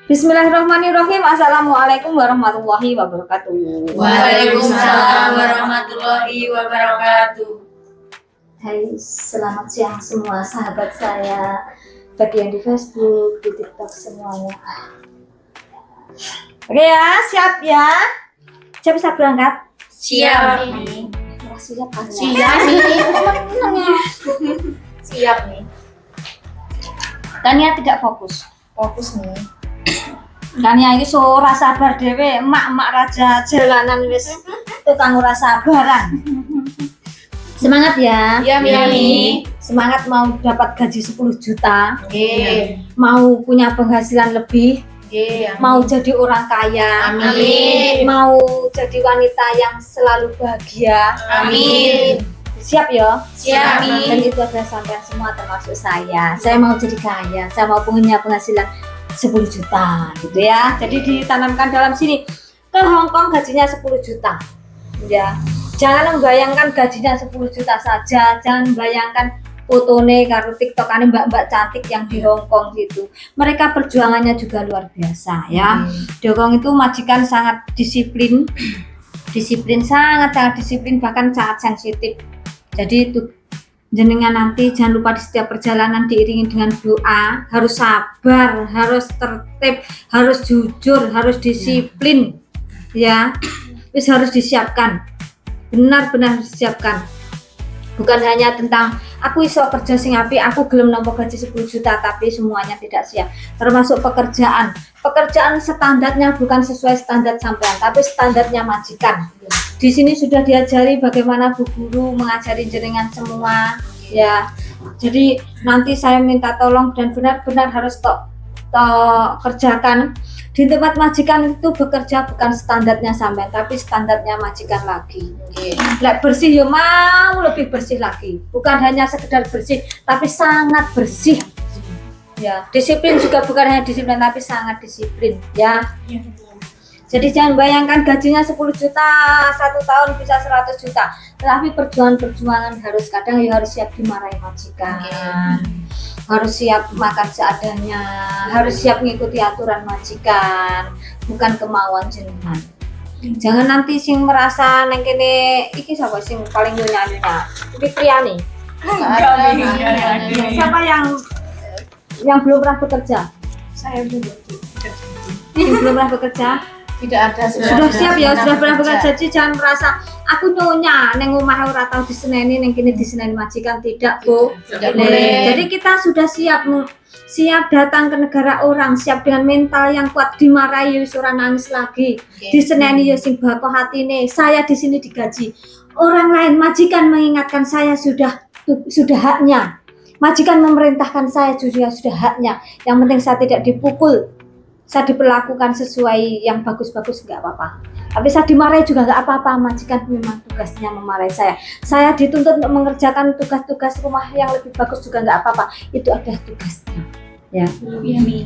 Bismillahirrahmanirrahim. Assalamualaikum warahmatullahi wabarakatuh. Waalaikumsalam warahmatullahi wabarakatuh. Hai, selamat siang semua sahabat saya, bagi yang di Facebook, di TikTok semuanya. Oke ya, siap ya. Siap bisa berangkat? Siap. Siap kan? Siap nih. Siap nih. Tania tidak fokus. Fokus nih. Tania ini so rasa sabar dewe, emak-emak raja jalanan wis tukang ora sabaran. Semangat ya. Iya, Mimi. Semangat mau dapat gaji 10 juta. Oke. Mau punya penghasilan lebih. Oke. Mau jadi orang kaya. Amin. Mau jadi wanita yang selalu bahagia. Amin. Siap ya? Siap. Dan itu adalah sampai semua termasuk saya. Saya mau jadi kaya. Saya mau punya penghasilan 10 juta gitu ya. Jadi ditanamkan dalam sini. Ke Hong Kong gajinya 10 juta. Ya. Jangan membayangkan gajinya 10 juta saja. Jangan membayangkan fotone karo tiktokane mbak-mbak cantik yang di Hong Kong gitu. Mereka perjuangannya juga luar biasa ya. Di Hong Kong itu majikan sangat disiplin. Sangat disiplin, bahkan sangat sensitif. Jadi itu jenengan nanti jangan lupa di setiap perjalanan diiringi dengan doa, harus sabar, harus tertib, harus jujur, harus disiplin ya. Terus harus disiapkan, benar-benar disiapkan. Bukan hanya tentang aku iso kerja sing apik, aku gelem nampa gaji 10 juta, tapi semuanya tidak siap. Termasuk pekerjaan standarnya bukan sesuai standar sampean, tapi standarnya majikan. Di sini sudah diajari bagaimana Bu Guru mengajari jenengan semua ya. Jadi nanti saya minta tolong dan benar-benar harus tok kerjakan. Di tempat majikan itu bekerja bukan standarnya sampean, tapi standarnya majikan lagi. Lek bersih ya mau lebih bersih lagi. Bukan hanya sekedar bersih, tapi sangat bersih. Ya, disiplin juga bukan hanya disiplin, tapi sangat disiplin ya. Jadi jangan bayangkan gajinya 10 juta, 1 tahun bisa 100 juta. Tapi perjuangan harus, kadang ya harus siap dimarahi majikan. Harus siap makan seadanya, harus siap mengikuti aturan majikan, bukan kemauan jenengan. Jangan nanti sing merasa neng kene iki sapa sing paling nyonya-nyonya. Fitriani. Siapa yang belum pernah bekerja? Saya dulu. Yang belum pernah bekerja? Tidak ada. Sudah siap ya, sudah pernah bekerja. Jadi jangan merasa aku nyonya neng omah ora tau diseneni neng kene diseneni majikan, tidak, Bu. Tidak boleh. Jadi kita sudah siap datang ke negara orang, siap dengan mental yang kuat, dimarahi wis ora nangis lagi. Diseneni yo sing bako hatine. Saya di sini digaji. Orang lain majikan mengingatkan saya sudah haknya. Majikan memerintahkan saya sudah haknya. Yang penting saya tidak dipukul. Saya diperlakukan sesuai yang bagus-bagus nggak apa-apa. Tapi saya dimarahi juga nggak apa-apa. Majikan memang tugasnya memarahi saya. Saya dituntut untuk mengerjakan tugas-tugas rumah yang lebih bagus juga nggak apa-apa. Itu adalah tugasnya. Ya.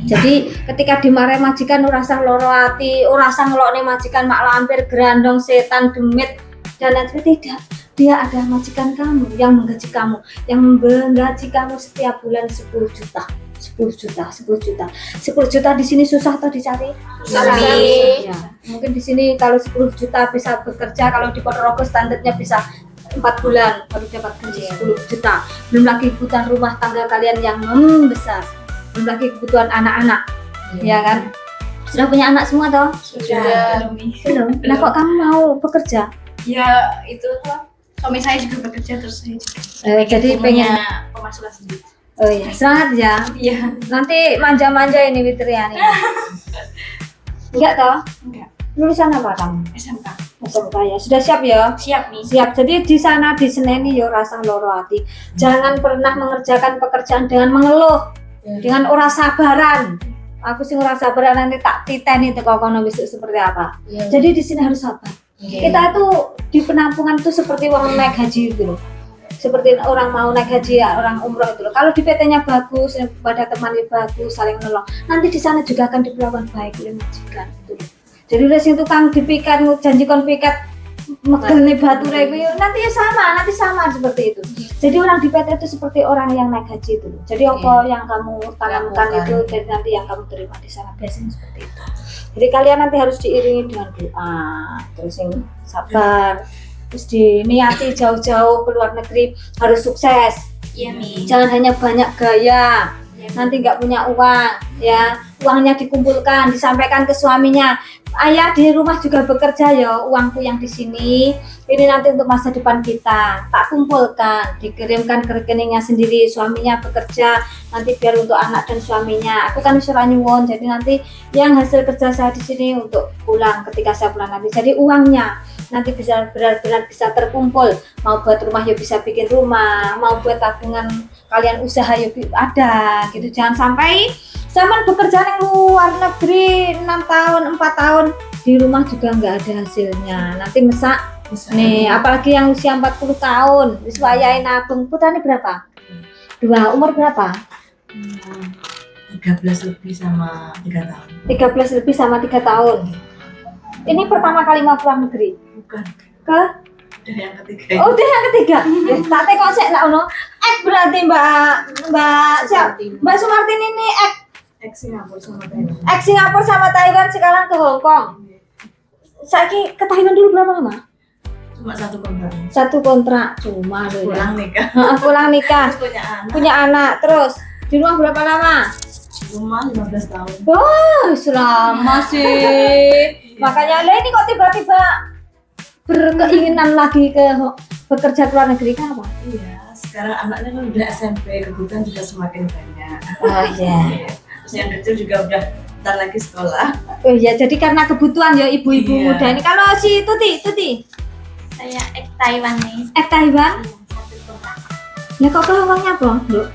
Jadi ketika dimarahi majikan ora usah loro ati, ora usah ngelokne majikan mak lampir, grandong, setan, demit dan lain sebagainya. Tidak. Dia adalah majikan kamu yang menggaji kamu, yang menggaji kamu setiap bulan 10 juta. 10 juta di sini susah atau dicari? Susah. Ya, mungkin di sini kalau 10 juta bisa bekerja, kalau di Ponorogo standarnya bisa 4 bulan baru dapat gaji 10 juta. Belum lagi kebutuhan rumah tangga kalian yang besar. Belum lagi kebutuhan anak-anak. Ya kan? Sudah punya anak semua toh? Sudah. Belum. Nah, kok kamu mau bekerja? Ya itu suami saya juga bekerja, terus saya juga. Jadi pengen pemasukan sendiri. Oh iya, semangat ya. Iya. Nanti manja-manja ini Fitriani. Enggak toh? Enggak. Lulusan apa kamu? SMK. SMK ya. Sudah siap ya? Siap nih. Siap. Jadi di sana di Seneni ya rasa loro hati. Jangan pernah mengerjakan pekerjaan dengan mengeluh, dengan ora sabaran. Aku sih ora sabaran, nanti tak titeni teko kono besok seperti apa. Jadi di sini harus sabar. Kita itu di penampungan itu seperti orang naik haji gitu loh. Seperti orang mau naik haji ya, orang umroh itu loh. Kalau di PT-nya bagus, pada temannya bagus, saling menolong, nanti di sana juga akan diperlakukan baik oleh majikan gitu loh. Jadi udah sing tukang dipikat, janji kon piket megel batur itu nanti sama seperti itu. Jadi orang di PT itu seperti orang yang naik haji itu. Jadi apa yang kamu tanamkan itu dan nanti yang kamu terima di sana biasanya seperti itu. Jadi kalian nanti harus diiringi dengan doa, terus yang sabar, terus diniati jauh-jauh ke luar negeri harus sukses. Iya, Mi. Jangan hanya banyak gaya, nanti nggak punya uang, ya uangnya dikumpulkan, disampaikan ke suaminya. Ayah di rumah juga bekerja ya, uangku yang di sini ini nanti untuk masa depan kita, tak kumpulkan, dikirimkan ke rekeningnya sendiri. Suaminya bekerja nanti biar untuk anak dan suaminya. Aku kan suruh nyuwun, jadi nanti yang hasil kerja saya di sini untuk pulang ketika saya pulang nanti. Jadi uangnya nanti bisa benar-benar bisa terkumpul. Mau buat rumah ya bisa bikin rumah, mau buat tabungan kalian usaha ya ada gitu. Jangan sampai zaman bekerja di luar negeri 6 tahun, 4 tahun di rumah juga nggak ada hasilnya. Nanti mesak nih, apalagi yang usia 40 tahun, wis wayahe nabung. Putrane berapa? 2, umur berapa? 13 lebih sama 3 tahun. 13 lebih sama 3 tahun. Ini pertama kali mau pulang negeri. Bukan. Ke? Udah yang ketiga. Oh, udah yang ketiga. Tak kok sik lah ono. Berarti Mbak siap. Mbak Sumartin ini Singapura sama Thailand. Singapura sama Taiwan, sekarang ke Hong Kong. Saiki ke Taiwan dulu berapa lama? Cuma 1 kontrak. 1 kontrak cuma loh. Pulang nikah. Pulang nikah. Terus punya anak. Punya anak terus di rumah berapa lama? Rumah 15 tahun. Wah, selama sih. Makanya lah ini kok tiba-tiba berkeinginan lagi bekerja ke luar negeri kan apa? Iya, sekarang anaknya kan udah SMP, kebutuhan juga semakin banyak. Oh iya. Terus yang kecil juga udah bentar lagi sekolah. Oh iya, jadi karena kebutuhan ya ibu-ibu Iya. muda ini. Kalau si Tuti, Saya Taiwan nih. Taiwan, Satu kontrak. ya kok ke Hong Kongnya apa? Loh,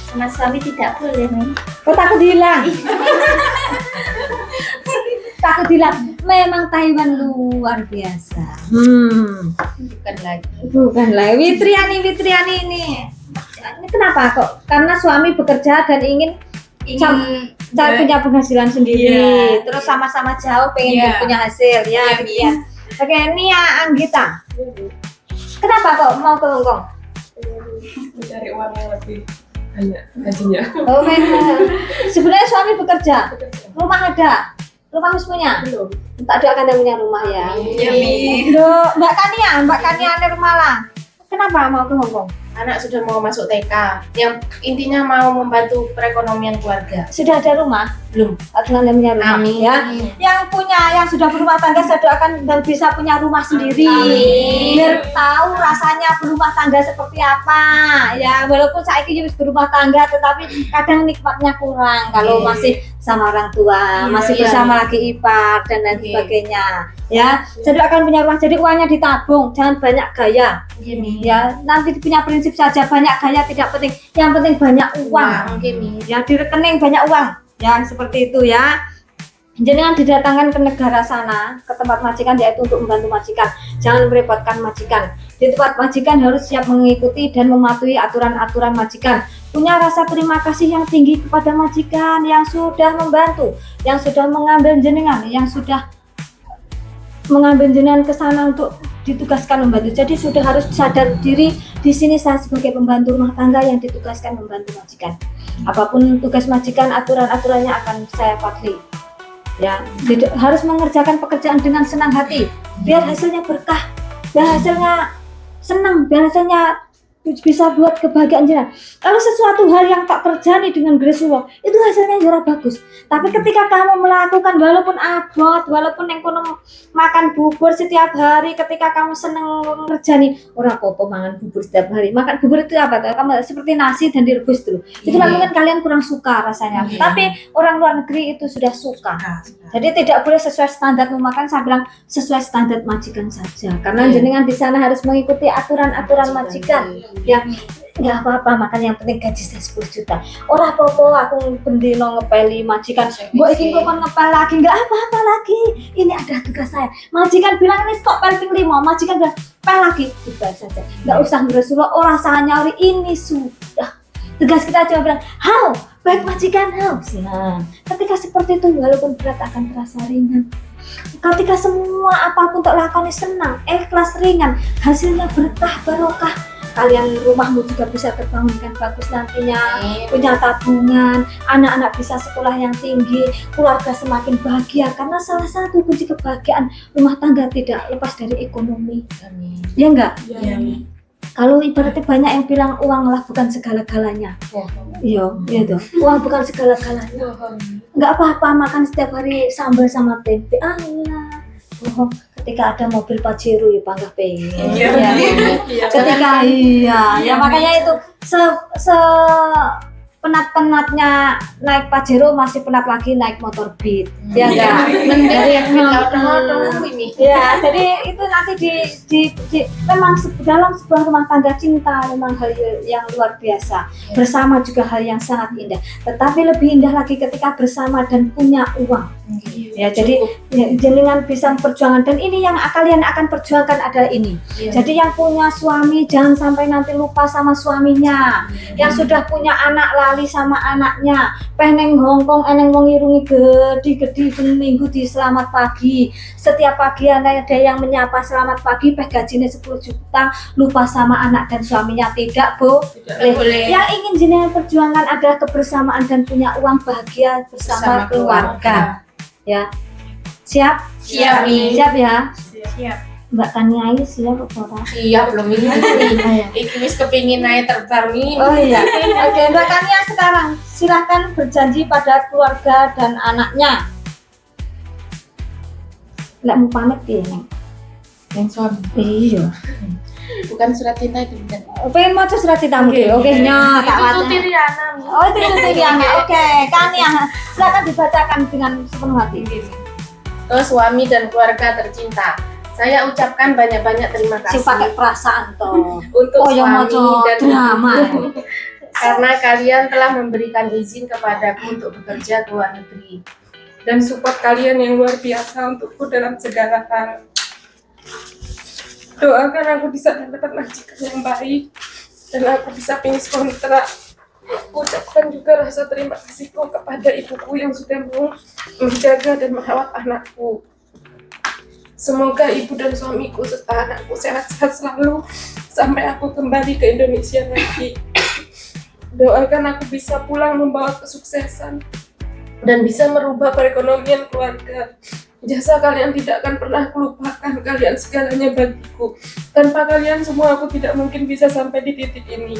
Sama suami tidak boleh nih. kok takut hilang? Takut hilang. Memang Taiwan luar biasa. Bukan lagi. Bukanlah Witriani ini. Ini kenapa kok? Karena suami bekerja dan ingin punya penghasilan sendiri. Iya. Terus sama-sama jauh pengen Iya. punya hasil ya. Iya, Gitu ya. Oke, ini ya Anggita. Kenapa kok mau ke Hong Kong? Mencari uang yang lebih banyak gajinya. Oh, sebenarnya suami bekerja. Rumah ada. Rumah harus punya. Belum. Tak doakan yang punya rumah ya. Iya, Mi. Loh, Mbak Kania ada rumah lah. Kenapa mau ke Hong Kong? Anak sudah mau masuk TK, yang intinya mau membantu perekonomian keluarga. Sudah ada rumah? Belum. Tuhan yang punya rumah. Amin. Ya. Yang sudah berumah tangga saya doakan dan bisa punya rumah sendiri. Amin. Biar tahu rasanya berumah tangga seperti apa. Ya, walaupun saya ini berumah tangga tetapi kadang nikmatnya kurang kalau masih sama orang tua, masih iya. bersama lagi ipar dan lain Iya. sebagainya. Ya, saya doakan punya rumah. Jadi uangnya ditabung, jangan banyak gaya. Gini. Ya, nanti punya prinsip saja banyak gaya tidak penting. Yang penting banyak uang. Gini. Ya, di rekening banyak uang. Ya, seperti itu ya. Jangan didatangkan ke negara sana, ke tempat majikan yaitu untuk membantu majikan. Jangan merepotkan majikan. Di tempat majikan harus siap mengikuti dan mematuhi aturan-aturan majikan. Punya rasa terima kasih yang tinggi kepada majikan yang sudah membantu, yang sudah mengambil jenengan, yang sudah mengambil jenengan ke sana untuk ditugaskan membantu. Jadi sudah harus sadar diri di sini saya sebagai pembantu rumah tangga yang ditugaskan membantu majikan. Apapun tugas majikan, aturan-aturannya akan saya patuhi. Ya, harus mengerjakan pekerjaan dengan senang hati, biar hasilnya berkah, biar hasilnya senang, biar hasilnya bisa buat kebahagiaan jenengan. Kalau sesuatu hal yang tak terjadi dengan grace Allah, itu hasilnya jurah bagus. Tapi ketika kamu melakukan walaupun abot, walaupun yang kono makan bubur setiap hari, ketika kamu seneng ngerjani, ora apa-apa mangan bubur setiap hari. Makan bubur itu apa tuh? Kamu seperti nasi dan direbus dulu. Itulah mungkin kalian kurang suka rasanya. Tapi orang luar negeri itu sudah suka. Jadi tidak boleh sesuai standar memakan, saya bilang sesuai standar majikan saja. Karena jenengan di sana harus mengikuti aturan-aturan majikan. Ya nggak apa-apa, makan yang penting gaji saya 10 juta. Ora apa-apa aku pendino ngepeli majikan. Mbok iki kok ngepel lagi, nggak apa-apa lagi. Ini ada tugas saya. Majikan bilang ini stok pelting 5, majikan bilang pel lagi, dibayar saja. Nggak usah Rasulullah, ora salah nyauri, ini sudah. Tugas kita cuma bilang, "How? Baik majikan, how?" Nah, ketika seperti itu walaupun berat akan terasa ringan. Ketika semua apapun tak lakoni senang, ikhlas, ringan, hasilnya berkah barokah. Kalian rumahmu juga bisa terbangunkan bagus nantinya, punya tabungan, anak-anak bisa sekolah yang tinggi, keluarga semakin bahagia. Karena salah satu kunci kebahagiaan rumah tangga tidak lepas dari ekonomi. Amin. Ya enggak? Ya, amin. Kalau ibaratnya banyak yang bilang uanglah bukan segala-galanya. Iya, tuh. Uang bukan segala-galanya. Enggak apa-apa makan setiap hari sambal sama tempe. Allah. Oh, ketika ada mobil Pajero ya bangga pengen. Ketika ya makanya itu se penat-penatnya naik Pajero masih penat lagi naik motor Beat. Ya enggak? Dari yang bilang ini. Ya, jadi itu nanti memang dalam sebuah rumah tangga cinta memang hal yang luar biasa. Bersama juga hal yang sangat indah. Tetapi lebih indah lagi ketika bersama dan punya uang. Ya, jadi jenengan bisa perjuangan dan ini yang kalian akan perjuangkan adalah ini. Jadi yang punya suami jangan sampai nanti lupa sama suaminya. Yang sudah punya anak lali sama anaknya. Peneng Hongkong eneng wong irungi gede minggu di selamat pagi. Setiap pagi ada yang menyapa selamat pagi, gajinya 10 juta, lupa sama anak dan suaminya. Tidak boleh. Yang ingin jenengan perjuangkan adalah kebersamaan dan punya uang bahagia bersama keluarga. Ya, siap ya. Siap. Mbak Kaniai siap apa? Siap belum ini. Iki wis kepingin naik terbang nih. Oh iya. Oke, Mbak Kania sekarang silahkan berjanji pada keluarga dan anaknya. Nggak mau pamit ya, Neng? Yang suami. Iya. Bukan surat cinta itu bukan. Pengen mau surat cintamu deh. Oke, nya tak Itu wajar. Tiriana. Oh, itu Tiriana. Oke, Kania, silakan dibacakan dengan sepenuh hati. Ke suami dan keluarga tercinta, saya ucapkan banyak-banyak terima Si kasih pakai perasaan toh. untuk Oh, yang suami mau dan drama. karena kalian telah memberikan izin kepadaku untuk bekerja ke luar negeri dan support kalian yang luar biasa untukku dalam segala hal. Doakan aku bisa mendapat majikan yang baik dan aku bisa finish kontrak. Ucapkan juga rasa terima kasihku kepada ibuku yang sudah mau menjaga dan merawat anakku. Semoga ibu dan suamiku serta anakku sehat-sehat selalu sampai aku kembali ke Indonesia lagi. Doakan aku bisa pulang membawa kesuksesan dan bisa merubah perekonomian keluarga. Jasa kalian tidak akan pernah kulupakan, kalian segalanya bagiku. Tanpa kalian semua aku tidak mungkin bisa sampai di titik ini.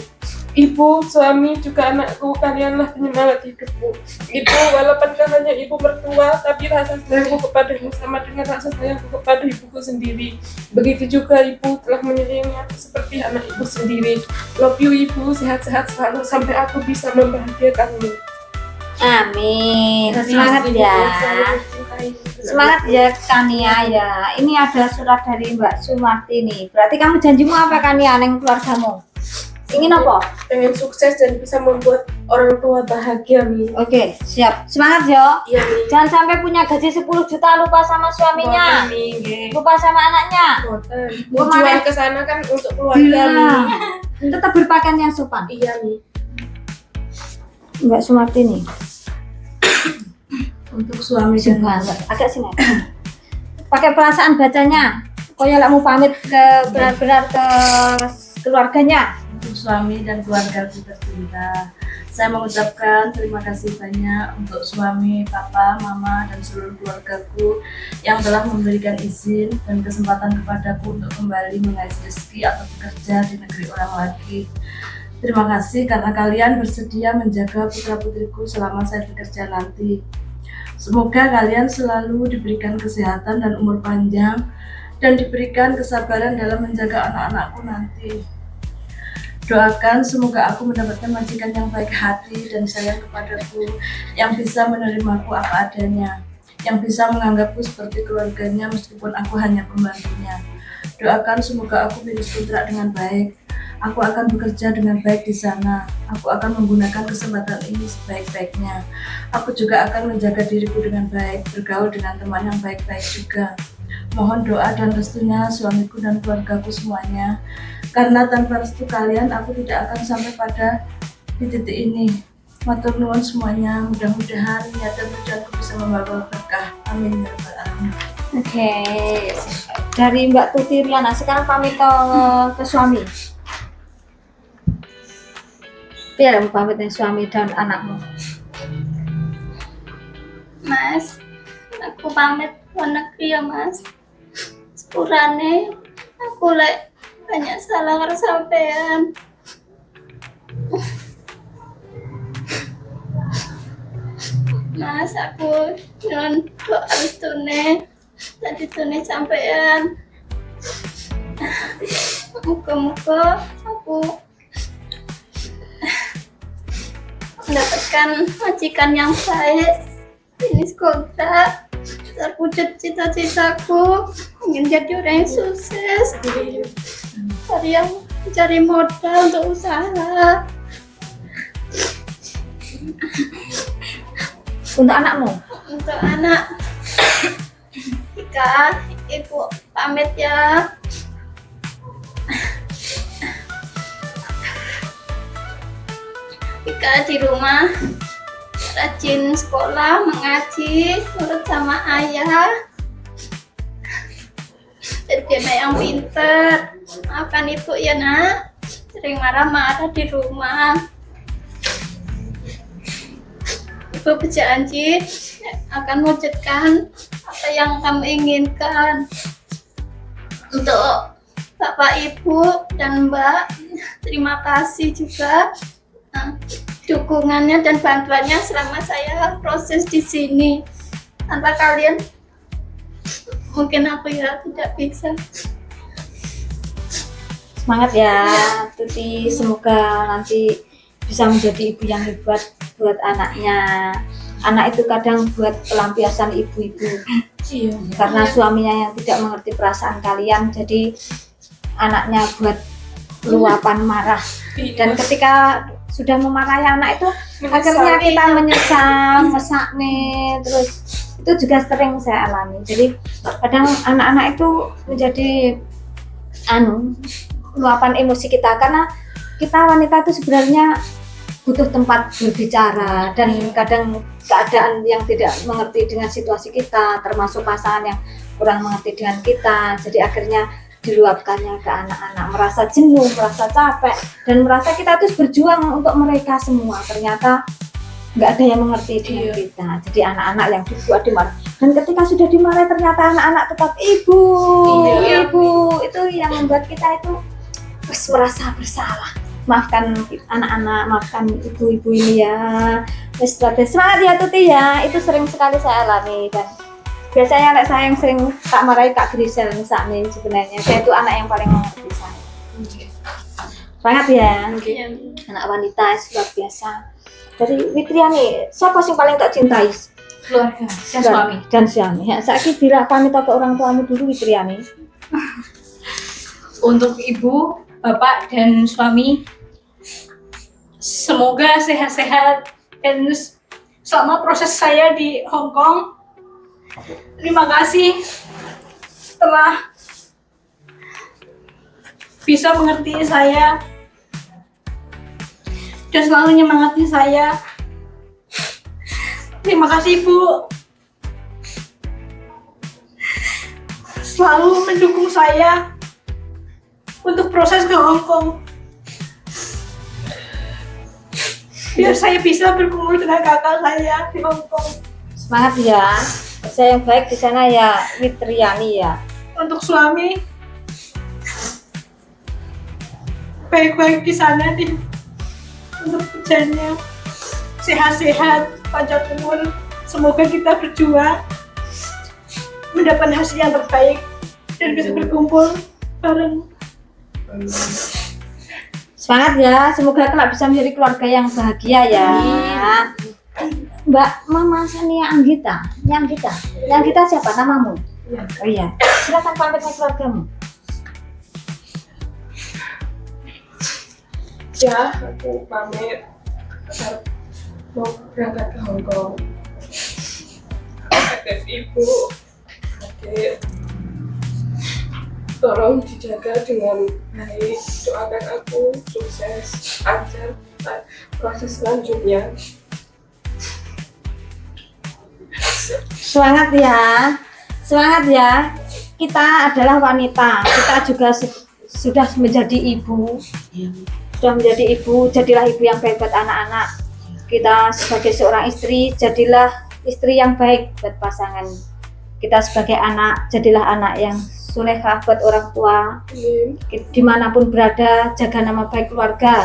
Ibu, suami, juga anakku, kalianlah penyemangat hidupku. Ibu, walaupun hanya ibu mertua, tapi rasa sayangku kepadamu sama dengan rasa sayangku kepada ibuku sendiri. Begitu juga ibu telah menyayangi aku seperti anak ibu sendiri. Love you ibu, sehat-sehat selalu sampai aku bisa membahagiakanmu. Amin. Semangat ya. Semangat ya Kania ya. Ini ada surat dari Mbak Sumarti nih. Berarti kamu janjimu apa Kania neng keluargamu? Ingin apa? Pengen sukses dan bisa membuat orang tua bahagia nih. Oke, siap. Semangat yo. Iya nih. Jangan sampai punya gaji 10 juta lupa sama suaminya. Lupa sama anaknya. Tujuan ke sana kan untuk keluarga nih. Tetap berpakaian yang sopan. Iya nih. Mbak Sumarti nih. Untuk suami dan Agak sini. Pakai perasaan bacanya. Pokoknya lah mau pamit ke benar-benar ke keluarganya. untuk suami dan keluargaku tercinta. Saya mengucapkan terima kasih banyak untuk suami, papa, mama, dan seluruh keluargaku yang telah memberikan izin dan kesempatan kepadaku untuk kembali mengais rezeki atau bekerja di negeri orang lagi. Terima kasih karena kalian bersedia menjaga putra-putriku selama saya bekerja nanti. Semoga kalian selalu diberikan kesehatan dan umur panjang dan diberikan kesabaran dalam menjaga anak-anakku nanti. Doakan semoga aku mendapatkan majikan yang baik hati dan sayang kepadaku, yang bisa menerimaku apa adanya, yang bisa menganggapku seperti keluarganya meskipun aku hanya pembantunya. Doakan semoga aku finish kontrak dengan baik. Aku akan bekerja dengan baik di sana. Aku akan menggunakan kesempatan ini sebaik-baiknya. Aku juga akan menjaga diriku dengan baik, bergaul dengan teman yang baik-baik juga. Mohon doa dan restunya suamiku dan keluargaku semuanya. Karena tanpa restu kalian, aku tidak akan sampai pada di titik ini. Matur nuwun semuanya. Mudah-mudahan niat dan tujuanku bisa membawa berkah. Amin ya rabbal alamin. Oke, dari Mbak Tuti Riana, sekarang pamit ke suami. Biar mau pamit dengan suami dan anakmu. Mas, aku pamit ke negeri ya Mas. Sepurane aku lek banyak salah karo sampean. Mas, aku nyuwun doa restune tadi tune sampean. Muga-muga aku mendapatkan majikan yang baik. Ini kontrak terwujud cita-citaku, ingin jadi orang yang sukses, cari modal untuk usaha. Untuk anakmu, Untuk anak Ika, ibu pamit ya. Ika di rumah rajin sekolah, mengaji, nurut sama ayah. Jadi anak yang pinter. Maafkan ibu ya nak, sering marah-marah di rumah. Ibu berjanji akan mewujudkan apa yang kamu inginkan. Untuk Bapak, Ibu, dan Mbak, terima kasih juga dukungannya dan bantuannya selama saya proses di sini. Tanpa kalian, mungkin aku ya tidak bisa. semangat ya Tuti, semoga nanti bisa menjadi ibu yang hebat buat anaknya. Anak itu kadang buat pelampiasan ibu-ibu. Iya. Karena suaminya yang tidak mengerti perasaan kalian, jadi anaknya buat luapan marah. Dan ketika sudah memarahi anak itu, akhirnya kita menyesal, mesakne, terus itu juga sering saya alami. Jadi kadang anak-anak itu menjadi luapan emosi kita, karena kita wanita itu sebenarnya butuh tempat berbicara, dan kadang keadaan yang tidak mengerti dengan situasi kita, termasuk pasangan yang kurang mengerti dengan kita, jadi akhirnya diluapkannya ke anak-anak, merasa jenuh, merasa capek, dan merasa kita terus berjuang untuk mereka semua, ternyata nggak ada yang mengerti dengan kita. Jadi anak-anak yang dibuat dimarah, dan ketika sudah dimarahi ternyata anak-anak tetap ibu, itu yang membuat kita itu terus merasa bersalah. Maafkan anak-anak, maafkan ibu-ibu ini ya. Semangat ya Tuti ya, itu sering sekali saya alami, dan biasanya anak saya yang sering tak marahi Kak Grisel misalnya, sebenarnya saya itu anak yang paling mengerti saya. Semangat ya, anak wanita luar biasa. Dari Witriani, siapa sih paling tak cintai? Keluarga dan suami. Dan suami. Ya, saya kira pamit ke orang tuamu dulu Witriani. Untuk ibu, bapak, dan suami, semoga sehat-sehat dan selama proses saya di Hong Kong. Terima kasih telah bisa mengerti saya dan selalu menyemangati saya. Terima kasih Ibu, selalu mendukung saya untuk proses ke Hong Kong, biar saya bisa berkumpul dengan kakak saya di Hong Kong. Semangat ya. Saya yang baik di sana ya Witriani ya. Untuk suami, baik-baik di sana di untuk kerjanya, sehat-sehat, panjang umur. Semoga kita berjuang mendapat hasil yang terbaik dan bisa berkumpul bareng. Semangat ya, semoga kelak bisa menjadi keluarga yang bahagia ya. Mbak Mama Sania Anggita, Yang Anggita siapa namamu? Oh iya, silakan pamit dengan keluargamu. Ya, aku pamit mau berangkat ke Hong Kong. Adik ibu, adik, tolong dijaga dengan baik. Doakan aku sukses, lancar proses selanjutnya. Semangat ya. Semangat ya. Kita adalah wanita. Kita juga sudah menjadi ibu. Sudah menjadi ibu, jadilah ibu yang baik buat anak-anak. Kita sebagai seorang istri, jadilah istri yang baik buat pasangan. Kita sebagai anak, jadilah anak yang solehah buat orang tua. Dimanapun berada, jaga nama baik keluarga.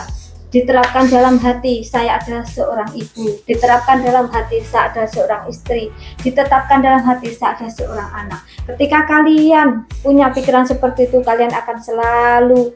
Diterapkan dalam hati, saya adalah seorang ibu. Diterapkan dalam hati, saya adalah seorang istri. Ditetapkan dalam hati, saya adalah seorang anak. Ketika kalian punya pikiran seperti itu, kalian akan selalu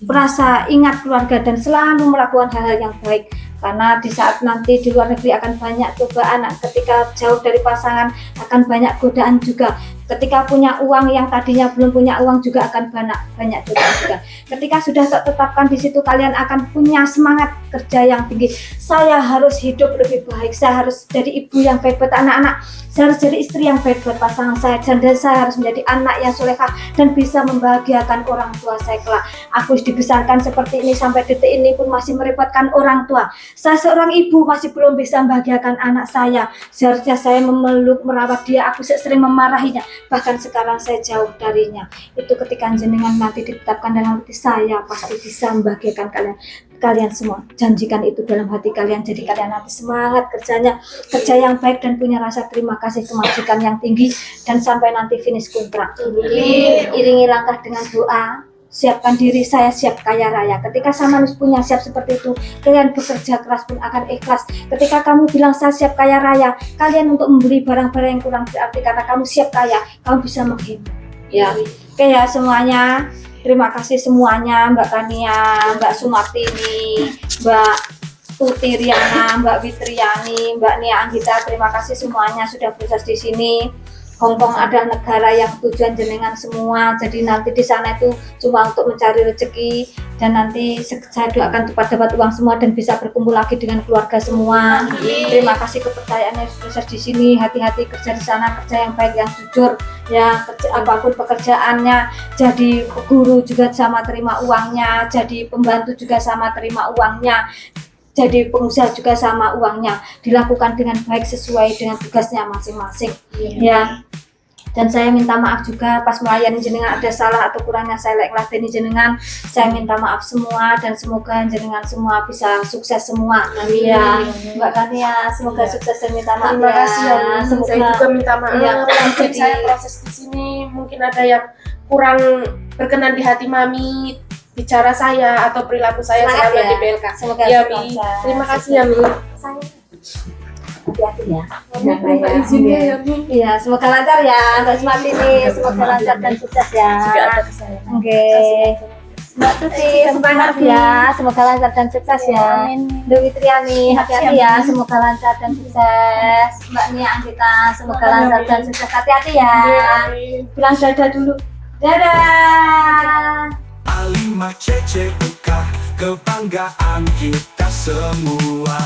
merasa ingat keluarga dan selalu melakukan hal-hal yang baik. Karena di saat nanti di luar negeri akan banyak cobaan, ketika jauh dari pasangan akan banyak godaan juga. Ketika punya uang yang tadinya belum punya uang juga akan banyak godaan juga. Ketika sudah tertetapkan di situ, kalian akan punya semangat kerja yang tinggi. Saya harus hidup lebih baik, saya harus jadi ibu yang baik buat anak-anak, saya harus jadi istri yang baik buat pasangan saya, dan saya harus menjadi anak yang solehah dan bisa membahagiakan orang tua saya kelak. Aku dibesarkan seperti ini sampai detik ini pun masih merepotkan orang tua. Saya seorang ibu masih belum bisa membahagiakan anak saya. Seharusnya saya memeluk, merawat dia, aku sering memarahinya. Bahkan sekarang saya jauh darinya. Itu ketika jenengan nanti ditetapkan dalam hati saya, pasti bisa membahagiakan kalian semua. Janjikan itu dalam hati kalian. Jadi kalian nanti semangat kerjanya, kerja yang baik dan punya rasa terima kasih kemajikan yang tinggi, dan sampai nanti finish kontrak. Iringi langkah dengan doa. Siapkan diri, saya siap kaya raya. Ketika sama punya siap seperti itu, kalian bekerja keras pun akan ikhlas. Ketika kamu bilang saya siap kaya raya, kalian untuk membeli barang-barang yang kurang berarti karena kamu siap kaya, kamu bisa menghemat. Ya, oke ya semuanya. Terima kasih semuanya, Mbak Kania, Mbak Sumartini, Mbak Tuti Riana, Mbak Fitriani, Mbak Nia Anggita. Terima kasih semuanya sudah berada di sini. Hongkong adalah negara yang tujuan jenengan semua. Jadi nanti di sana itu cuma untuk mencari rezeki, dan nanti saya doakan cepat dapat uang semua dan bisa berkumpul lagi dengan keluarga semua. Terima kasih kepercayaannya sudah di sini. Hati-hati kerja di sana, kerja yang baik, yang jujur. Ya, apapun pekerjaannya, jadi guru juga sama terima uangnya, jadi pembantu juga sama terima uangnya, jadi pengusaha juga sama uangnya. Dilakukan dengan baik sesuai dengan tugasnya masing-masing. Ya. Dan saya minta maaf juga pas melayani jenengan ada salah atau kurangnya saya ngeladeni jenengan. Saya minta maaf semua, dan semoga jenengan semua bisa sukses semua. Amin ya. Mbak Kania, semoga sukses, dan minta maaf. Terima kasih ya. Semoga Saya juga minta maaf. Ya, Mungkin saya proses di sini mungkin ada yang kurang berkenan di hati Mami, bicara saya atau perilaku saya Semangat selama ya. di PLK. Semoga Ya, sukses. Mi. Terima kasih ya, Mi. Hati-hati ya. Minta izinnya ya, Mi. Iya, semoga lancar ya Mbak Sumartini, semoga lancar dan sukses ya. Juga ada kesalahan. Oke. Mbak Tuti, semangat ya, semoga lancar dan sukses ya. Dewi Triani, hati-hati ya, semoga lancar dan sukses. Mbak Nia Anggita, semoga lancar dan sukses. Hati-hati ya. Bilang dadah dulu. Dadah. A5 CCUK, kebanggaan kita semua.